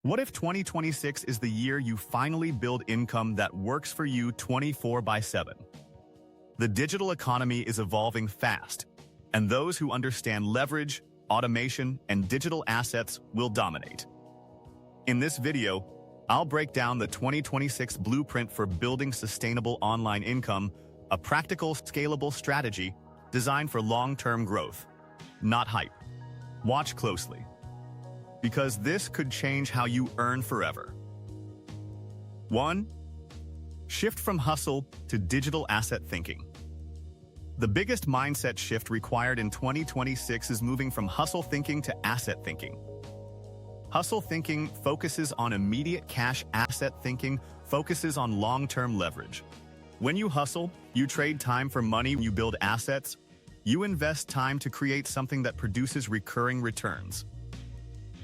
What if 2026 is the year you finally build income that works for you 24/7? The digital economy is evolving fast, and those who understand leverage, automation, and digital assets will dominate. In this video, I'll break down the 2026 blueprint for building sustainable online income, a practical, scalable strategy designed for long-term growth, not hype. Watch closely, because this could change how you earn forever. 1. Shift from hustle to digital asset thinking. The biggest mindset shift required in 2026 is moving from hustle thinking to asset thinking. Hustle thinking focuses on immediate cash. Asset thinking focuses on long-term leverage. When you hustle, you trade time for money. You build assets. You invest time to create something that produces recurring returns.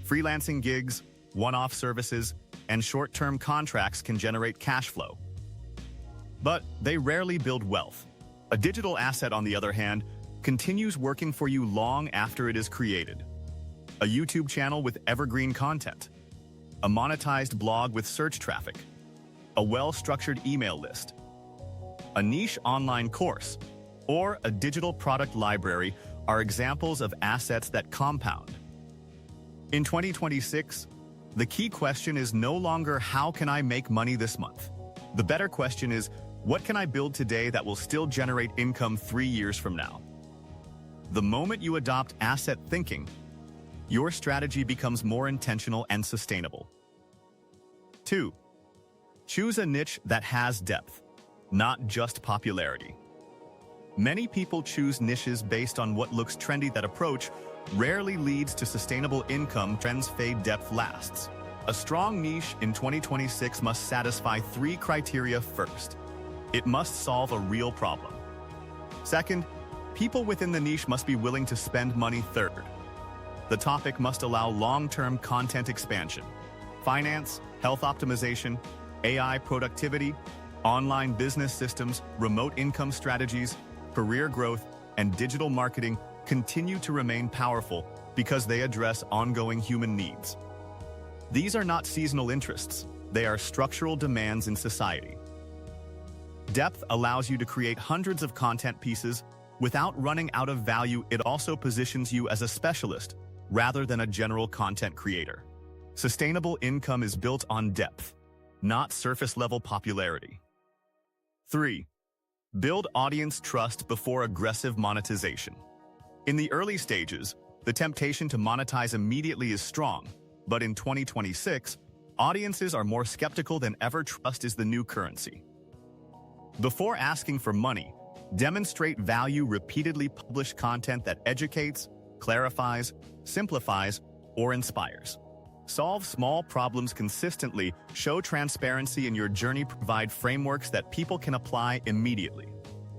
Freelancing gigs, one-off services, and short-term contracts can generate cash flow, but they rarely build wealth. A digital asset, on the other hand, continues working for you long after it is created. A YouTube channel with evergreen content, a monetized blog with search traffic, a well-structured email list, a niche online course, or a digital product library are examples of assets that compound. In 2026, the key question is no longer how can I make money this month? The better question is, what can I build today that will still generate income 3 years from now? The moment you adopt asset thinking, your strategy becomes more intentional and sustainable. 2. Choose a niche that has depth, not just popularity. Many people choose niches based on what looks trendy. That approach rarely leads to sustainable income. Trends fade, depth lasts. A strong niche in 2026 must satisfy 3 criteria. First, it must solve a real problem. Second, people within the niche must be willing to spend money. Third, the topic must allow long-term content expansion. Finance, health optimization, AI productivity, online business systems, remote income strategies, career growth, and digital marketing continue to remain powerful because they address ongoing human needs. These are not seasonal interests, they are structural demands in society. Depth allows you to create hundreds of content pieces without running out of value. It also positions you as a specialist rather than a general content creator. Sustainable income is built on depth, not surface-level popularity. 3. Build audience trust before aggressive monetization. In the early stages, the temptation to monetize immediately is strong, but in 2026, audiences are more skeptical than ever. Trust is the new currency. Before asking for money, demonstrate value. Repeatedly publish content that educates, clarifies, simplifies, or inspires. Solve small problems consistently. Show transparency in your journey. Provide frameworks that people can apply immediately.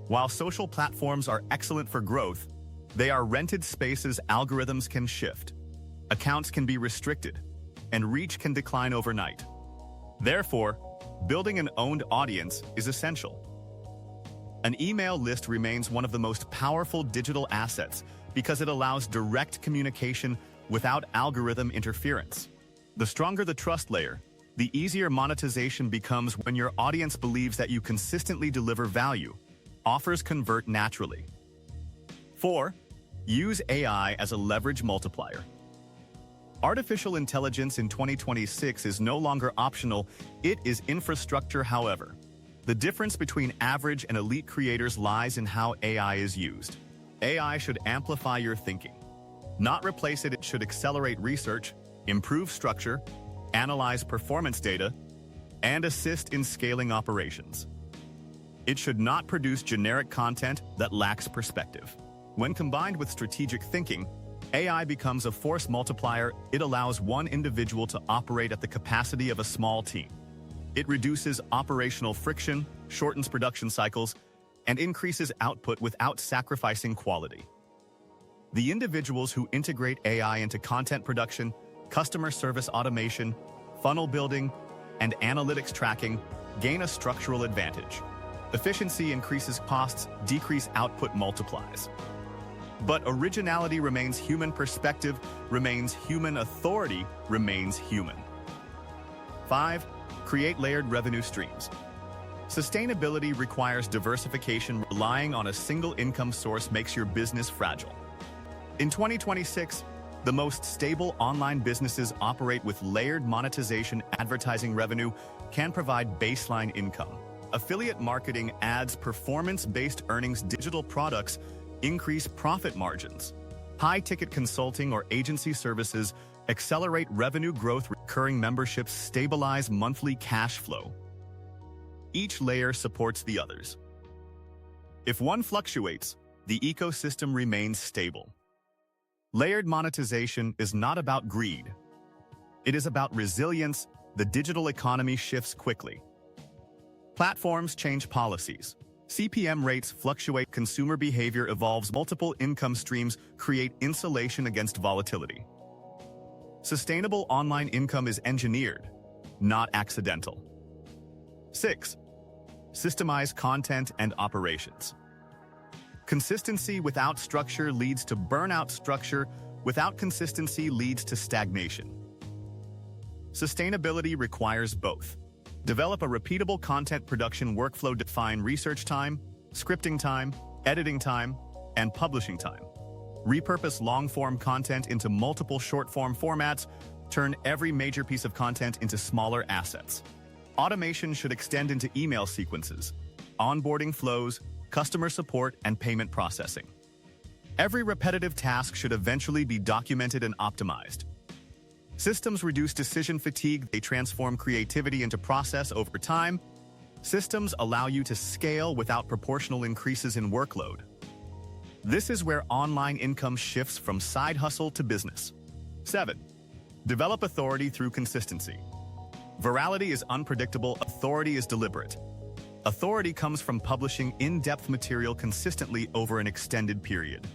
While social platforms are excellent for growth, they are rented spaces. Algorithms can shift, accounts can be restricted, and reach can decline overnight. Therefore, building an owned audience is essential. An email list remains one of the most powerful digital assets because it allows direct communication without algorithm interference. The stronger the trust layer, the easier monetization becomes. When your audience believes that you consistently deliver value, offers convert naturally. 4. Use AI as a leverage multiplier. Artificial intelligence in 2026 is no longer optional, it is infrastructure. However, the difference between average and elite creators lies in how AI is used. AI should amplify your thinking, not replace it. It should accelerate research, improve structure, analyze performance data, and assist in scaling operations. It should not produce generic content that lacks perspective. When combined with strategic thinking, AI becomes a force multiplier. It allows one individual to operate at the capacity of a small team. It reduces operational friction, shortens production cycles, and increases output without sacrificing quality. The individuals who integrate AI into content production, customer service automation, funnel building, and analytics tracking gain a structural advantage. Efficiency increases costs, decrease output multiplies. But originality remains human, perspective remains human, authority remains human. 5. Create layered revenue streams. Sustainability requires diversification. Relying on a single income source makes your business fragile. In 2026, the most stable online businesses operate with layered monetization. Advertising revenue can provide baseline income. Affiliate marketing adds performance-based earnings. Digital products increase profit margins. High-ticket consulting or agency services accelerate revenue growth. Recurring memberships stabilize monthly cash flow. Each layer supports the others. If one fluctuates, the ecosystem remains stable. Layered monetization is not about greed. It is about resilience. The digital economy shifts quickly. Platforms change policies. CPM rates fluctuate. Consumer behavior evolves. Multiple income streams create insulation against volatility. Sustainable online income is engineered, not accidental. 6. Systemize content and operations. Consistency without structure leads to burnout. Structure without consistency leads to stagnation. Sustainability requires both. Develop a repeatable content production workflow. Define research time, scripting time, editing time, and publishing time. Repurpose long-form content into multiple short-form formats. Turn every major piece of content into smaller assets. Automation should extend into email sequences, onboarding flows, customer support, and payment processing. Every repetitive task should eventually be documented and optimized. Systems reduce decision fatigue. They transform creativity into process over time. Systems allow you to scale without proportional increases in workload. This is where online income shifts from side hustle to business. 7. Develop authority through consistency. Virality is unpredictable. Authority is deliberate. Authority comes from publishing in-depth material consistently over an extended period.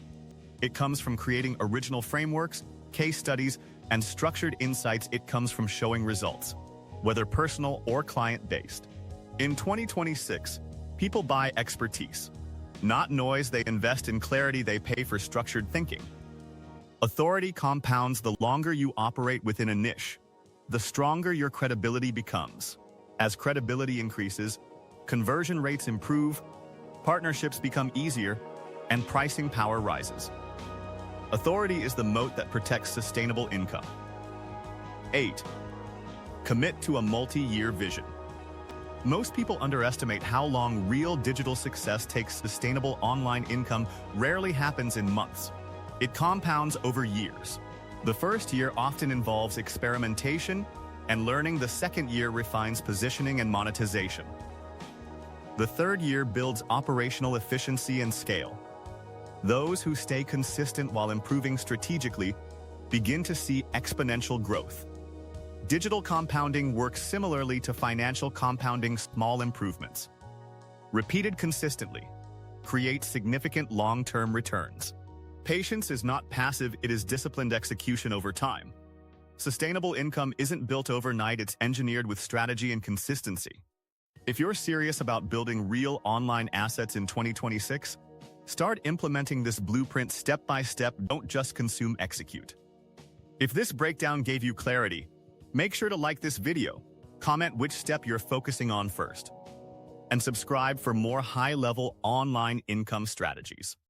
It comes from creating original frameworks, case studies, and structured insights. It comes from showing results, whether personal or client-based. In 2026, people buy expertise, not noise. They invest in clarity. They pay for structured thinking. Authority compounds. The longer you operate within a niche, the stronger your credibility becomes. As credibility increases, conversion rates improve, partnerships become easier, and pricing power rises. Authority is the moat that protects sustainable income. 8. Commit to a multi-year vision. Most people underestimate how long real digital success takes. Sustainable online income rarely happens in months. It compounds over years. The first year often involves experimentation and learning. The second year refines positioning and monetization. The third year builds operational efficiency and scale. Those who stay consistent while improving strategically begin to see exponential growth. Digital compounding works similarly to financial compounding. Small improvements, repeated consistently, create significant long-term returns. Patience is not passive, it is disciplined execution over time. Sustainable income isn't built overnight, it's engineered with strategy and consistency. If you're serious about building real online assets in 2026, start implementing this blueprint step by step. Don't just consume, execute. If this breakdown gave you clarity, make sure to like this video, comment which step you're focusing on first, and subscribe for more high-level online income strategies.